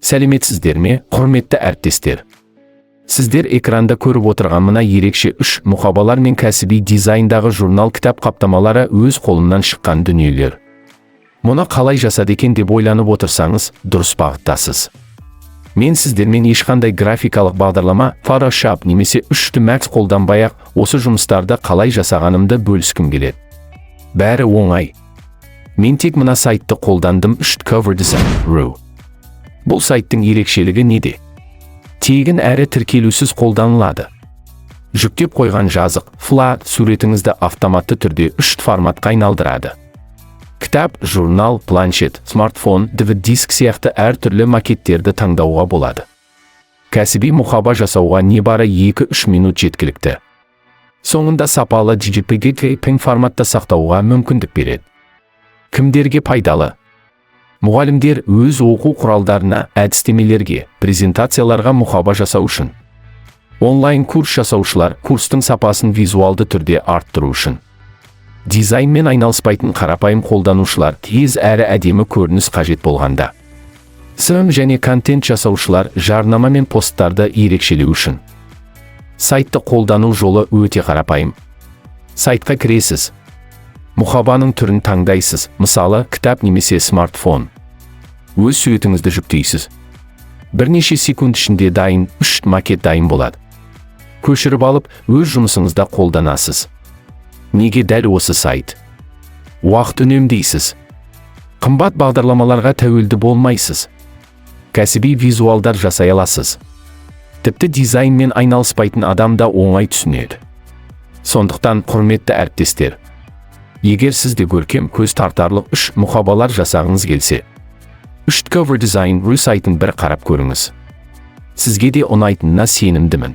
Сәлеметсіздер ме, құрметті әріптестер? Сіздер экранда көріп отырған мына ерекше 3 мұқабалар мен кәсіби дизайндағы журнал кітап қаптамалары өз қолымнан шыққан дүниелер. Мұны қалай жасады екен деп ойланып отырсаңыз, дұрыс бағыттасыз. Мен сіздермен ешқандай графикалық бағдарлама, Photoshop немесе 3D Max қолданбай-ақ осы жұмыстарды қалай жасағанымды бөліскім келеді. Бәрі оңай. Мен тек мына сайтты қолдандым, 3D Cover Design. Бұл сайттың ерекшелігі неде? Тегін әрі тіркелусіз қолданылады. Жүктеп қойған жазық, флат суретіңізді автоматты түрде 3D форматқа айналдырады. Кітап, журнал, планшет, смартфон, DVD диск сияқты әртүрлі макеттерді таңдауға болады. Кәсіби мұқаба жасауға небары 2-3 минут жеткілікті. Соңында сапалы JPG форматта сақтауға мүмкіндік береді. Кімдерге пайдалы? Мұғалімдер өз оқу құралдарына, әдістемелерге, презентацияларға мұқаба жасау үшін. Онлайн курс жасаушылар курстың сапасын визуалды түрде арттыру үшін. Дизайнмен айналыспайтын қарапайым қолданушылар тез әрі әдемі көрініс қажет болғанда. СМ және контент жасаушылар жарнама мен посттарды ерекшелеу үшін. Сайтты қолдану жолы өте қарапайым. Сайтқа кіресіз. Мұқабаның түрін таңдайсыз, мысалы, кітап немесе смартфон. Өз суретіңізді жүктейсіз. Бірнеше секунд ішінде дайын, 3 макет дайын болады. Көшіріп алып, өз жұмысыңызда қолданасыз. Неге дәл осы сайт? Уақыт үнемдейсіз. Қымбат бағдарламаларға тәуелді болмайсыз. Кәсіби визуалдар жасай аласыз. Тіпті дизайнмен айналыспайтын адам да оңай түсінеді. Сондықтан, құрметті әріптестер, егер сізде көркем көз тартарлық 3 мұқабалар жасағыңыз келсе, 3D Cover Design сайтын бір қарап көріңіз. Сізге де ұнайтынына сенімдімін.